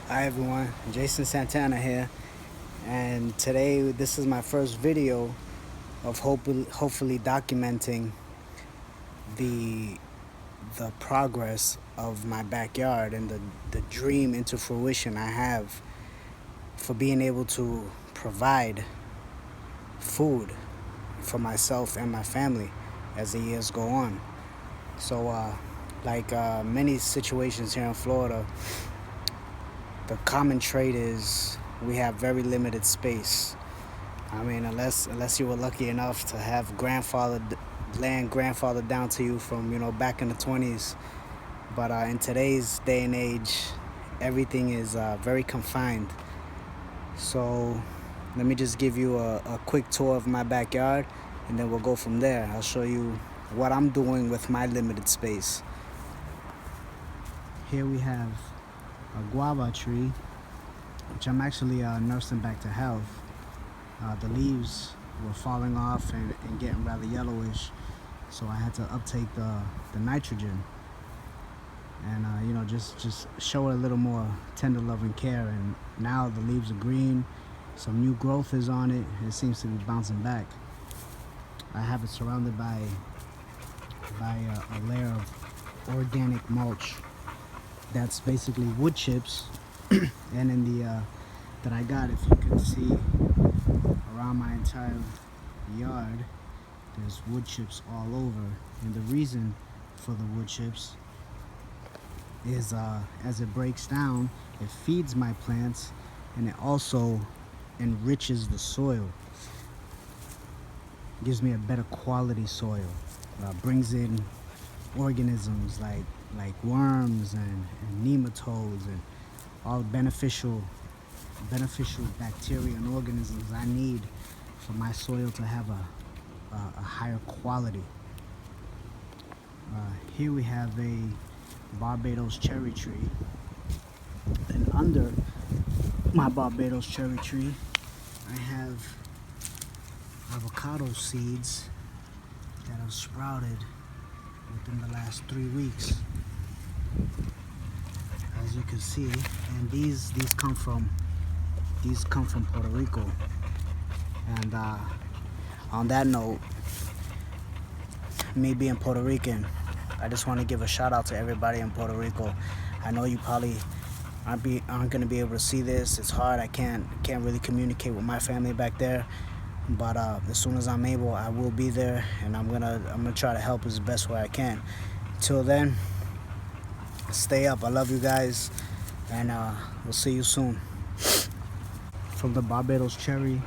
Hi everyone, Jason Santana here, and today this is my first video of hopefully documenting the the progress of my backyard and the dream into fruition I have for being able to provide food for myself and my family as the years go on. So many situations here in Florida, the common trait is we have very limited space. I mean, unless you were lucky enough to have land grandfathered down to you from back in the 20s. But in today's day and age, everything is very confined. So let me just give you a quick tour of my backyard, and then we'll go from there. I'll show you what I'm doing with my limited space. Here we have a guava tree, which I'm actually nursing back to health. The leaves were falling off and getting rather yellowish, so I had to uptake the nitrogen and just show it a little more tender love and care. And now the leaves are green, some new growth is on it, and it seems to be bouncing back. I have it surrounded by a layer of organic mulch that's basically wood chips. And in the that I got, if you can see around my entire yard, there's wood chips all over. And the reason for the wood chips is as it breaks down, it feeds my plants, and it also enriches the soil, gives me a better quality soil, brings in organisms like worms and nematodes and all beneficial bacteria and organisms I need for my soil to have a higher quality. Here we have a Barbados cherry tree, and under my Barbados cherry tree I have avocado seeds that have sprouted within the last 3 weeks, as you can see. And these come from Puerto Rico. And on that note, me being Puerto Rican, I just want to give a shout out to everybody in Puerto Rico. I know you probably aren't going to be able to see this. It's hard. I can't really communicate with my family back there. But as soon as I'm able, I will be there, and I'm gonna try to help as best way I can. Till then, stay up. I love you guys, and we'll see you soon. From the Barbados cherry,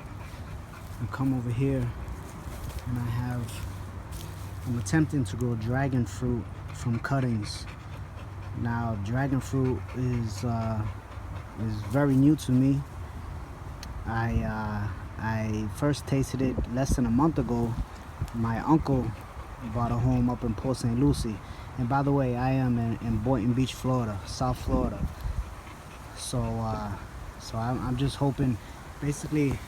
I come over here, and I'm attempting to grow dragon fruit from cuttings. Now, dragon fruit is very new to me. I first tasted it less than a month ago. My uncle bought a home up in Port St. Lucie. And by the way, I am in Boynton Beach, Florida, South Florida. So I'm just hoping. Basically,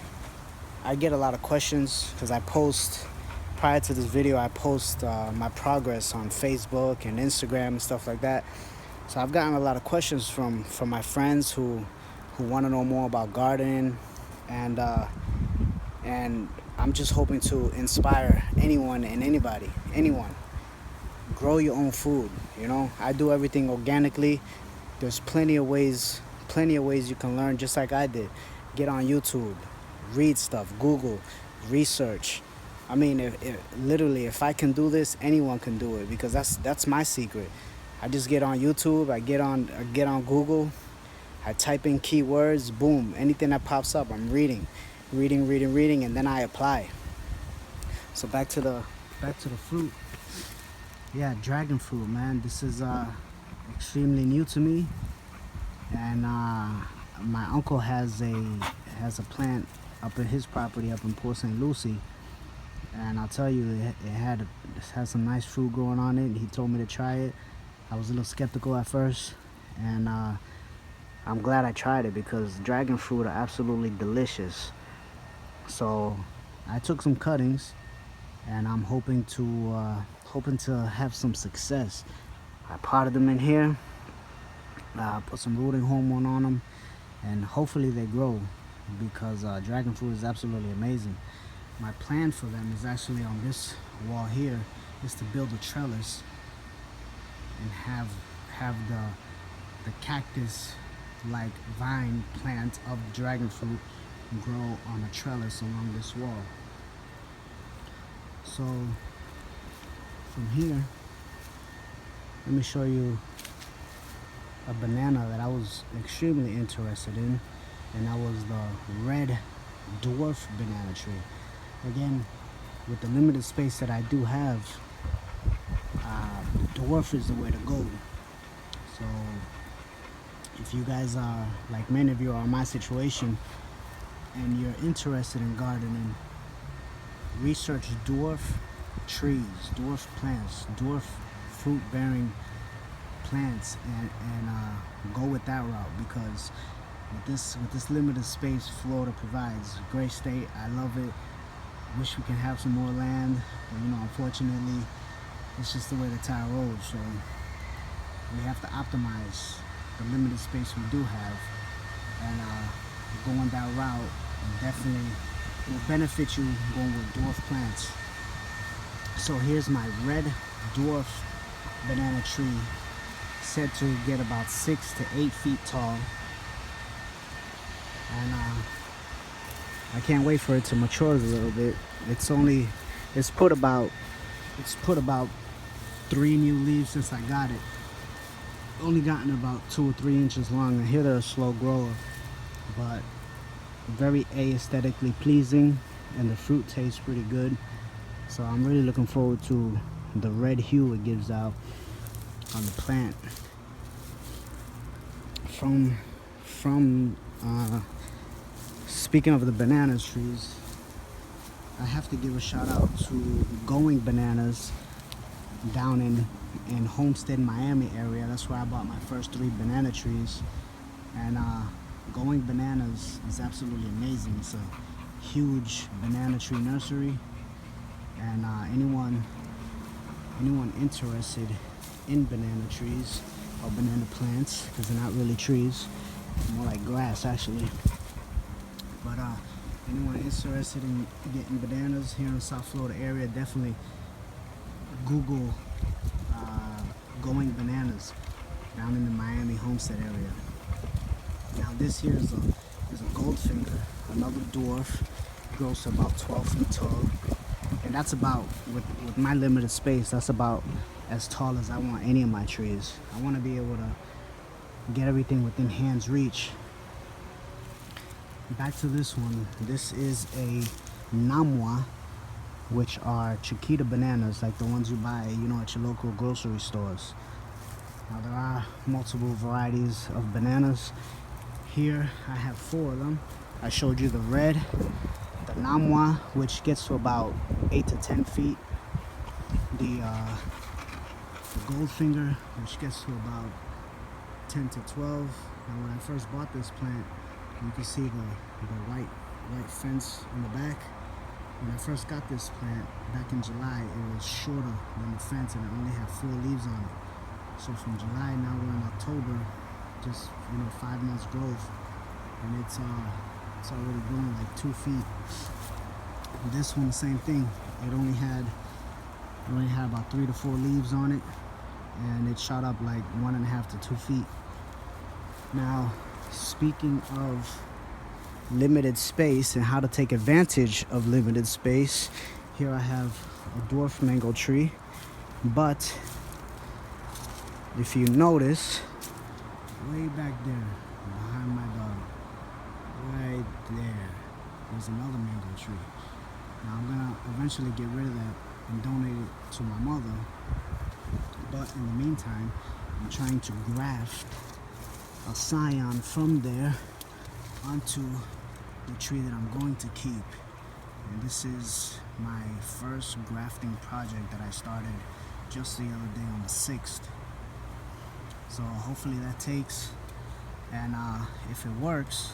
I get a lot of questions because I post, prior to this video, I post my progress on Facebook and Instagram and stuff like that. So I've gotten a lot of questions from my friends who want to know more about gardening, and I'm just hoping to inspire anyone and anyone. Grow your own food. I do everything organically. There's plenty of ways you can learn, just like I did. Get on YouTube, read stuff, Google, research. I mean, if I can do this, anyone can do it, because that's my secret. I just get on YouTube, I get on Google, I type in keywords, boom, anything that pops up, I'm reading, and then I apply. So back to the fruit. Yeah, dragon fruit, man. This is extremely new to me, and my uncle has a plant up at his property up in Port St. Lucie, and I'll tell you, it has some nice fruit growing on it. He told me to try it. I was a little skeptical at first, and I'm glad I tried it, because dragon fruit are absolutely delicious. So I took some cuttings, and I'm hoping to have some success. I potted them in here, put some rooting hormone on them, and hopefully they grow, because dragon fruit is absolutely amazing. My plan for them is actually on this wall here, is to build a trellis and have the cactus like vine plant of dragon fruit grow on a trellis along this wall. So from here, let me show you a banana that I was extremely interested in, and that was the red dwarf banana tree. Again, with the limited space that I do have, dwarf is the way to go. So if you guys are, like many of you are in my situation, and you're interested in gardening, research dwarf trees, dwarf plants, dwarf fruit bearing plants, and go with that route, because with this limited space Florida provides, great state, I love it. Wish we can have some more land, but unfortunately it's just the way the tide rolls. So we have to optimize the limited space we do have, and going that route definitely will benefit you, going with dwarf plants. So here's my red dwarf banana tree, said to get about 6 to 8 feet tall, and I can't wait for it to mature a little bit. It's put about 3 new leaves since I got it. Only gotten about 2 or 3 inches long. I hear they're a slow grower, but very aesthetically pleasing, and the fruit tastes pretty good. So I'm really looking forward to the red hue it gives out on the plant. Speaking of the banana trees, I have to give a shout out to Going Bananas down in Homestead, Miami area. That's where I bought my first 3 banana trees, and Going Bananas is absolutely amazing. It's a huge banana tree nursery, and anyone interested in banana trees or banana plants, because they're not really trees, more like grass actually, but anyone interested in getting bananas here in the South Florida area, definitely Google Going Bananas down in the Miami Homestead area. Now this here is a Goldfinger, another dwarf, grows to about 12 feet tall, and that's about, with my limited space, that's about as tall as I want any of my trees. I want to be able to get everything within hand's reach. Back to this one. This is a Namwa, which are Chiquita bananas, like the ones you buy, at your local grocery stores. Now there are multiple varieties of bananas. Here I have 4 of them. I showed you the red, the Namwa, which gets to about 8 to 10 feet. The Goldfinger, which gets to about 10 to 12. Now when I first bought this plant, you can see the white fence in the back. When I first got this plant back in July, it was shorter than the fence, and it only had 4 leaves on it. So from July, now we're in October, just 5 months growth, and it's already growing like 2 feet. And this one, the same thing. It only had about 3 to 4 leaves on it, and it shot up like 1.5 to 2 feet. Now, speaking of limited space and how to take advantage of limited space, here I have a dwarf mango tree, but if you notice, way back there behind my dog, right there, there's another mango tree. Now I'm gonna eventually get rid of that and donate it to my mother, but in the meantime I'm trying to graft a scion from there onto the tree that I'm going to keep. And this is my first grafting project that I started just the other day on the 6th. So hopefully that takes, and if it works,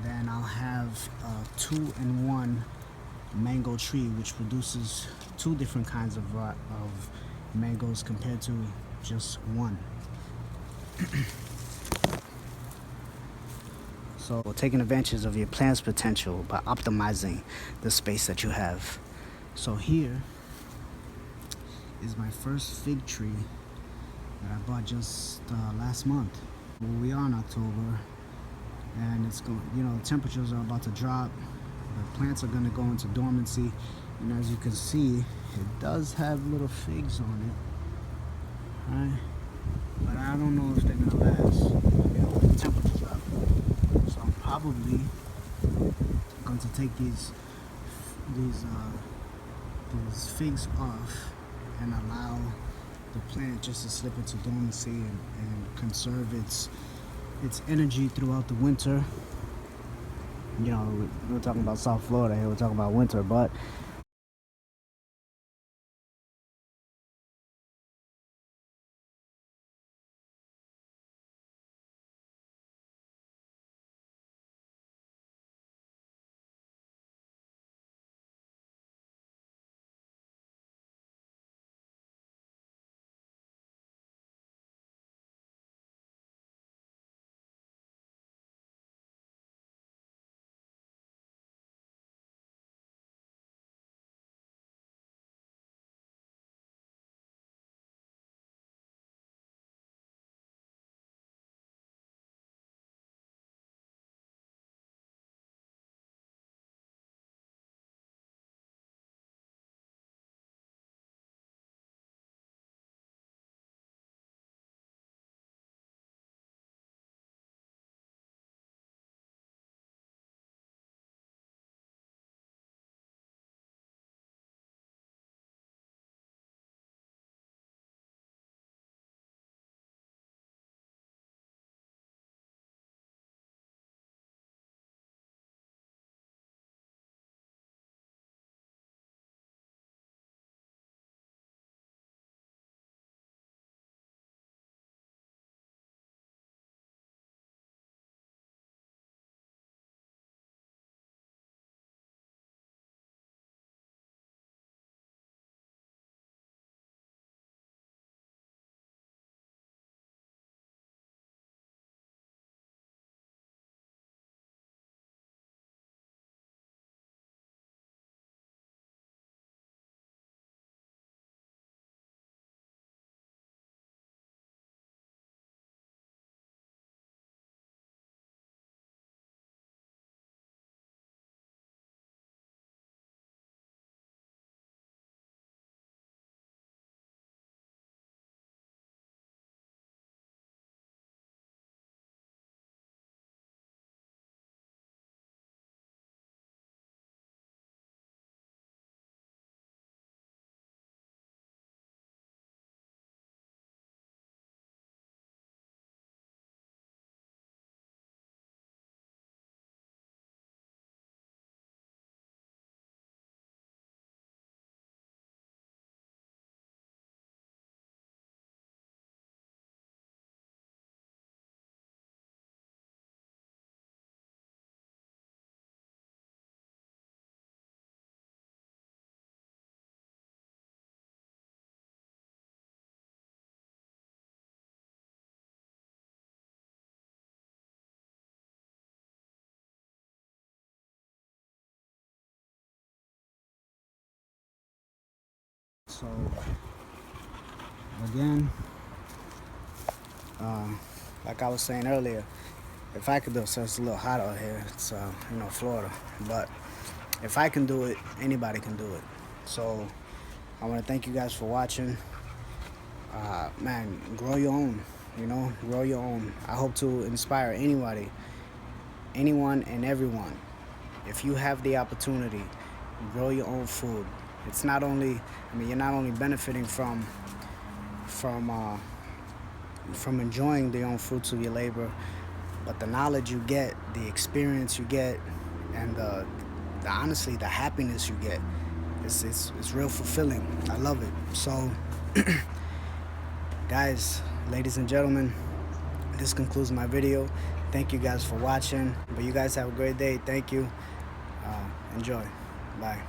then I'll have a 2-in-1 mango tree, which produces 2 different kinds of mangoes compared to just one. So taking advantage of your plant's potential by optimizing the space that you have. So here is my first fig tree that I bought just last month. We are in October, and it's going, the temperatures are about to drop. The plants are going to go into dormancy, and as you can see, it does have little figs on it. Right? But I don't know if they're going to last, when the temperatures drop. So I'm probably going to take these figs off and allow the plant just to slip into dormancy and conserve its energy throughout the winter. We're talking about South Florida here, we're talking about winter, but so again, like I was saying earlier, if I could do it, so it's a little hot out here, it's Florida, but if I can do it, anybody can do it. So I want to thank you guys for watching. Man, grow your own, grow your own. I hope to inspire anybody, anyone and everyone. If you have the opportunity, grow your own food. It's not only, you're not only benefiting from enjoying the own fruits of your labor, but the knowledge you get, the experience you get, and the honestly, the happiness you get, it's real fulfilling. I love it. So guys, ladies and gentlemen, this concludes my video. Thank you guys for watching. But you guys have a great day. Thank you. Enjoy. Bye.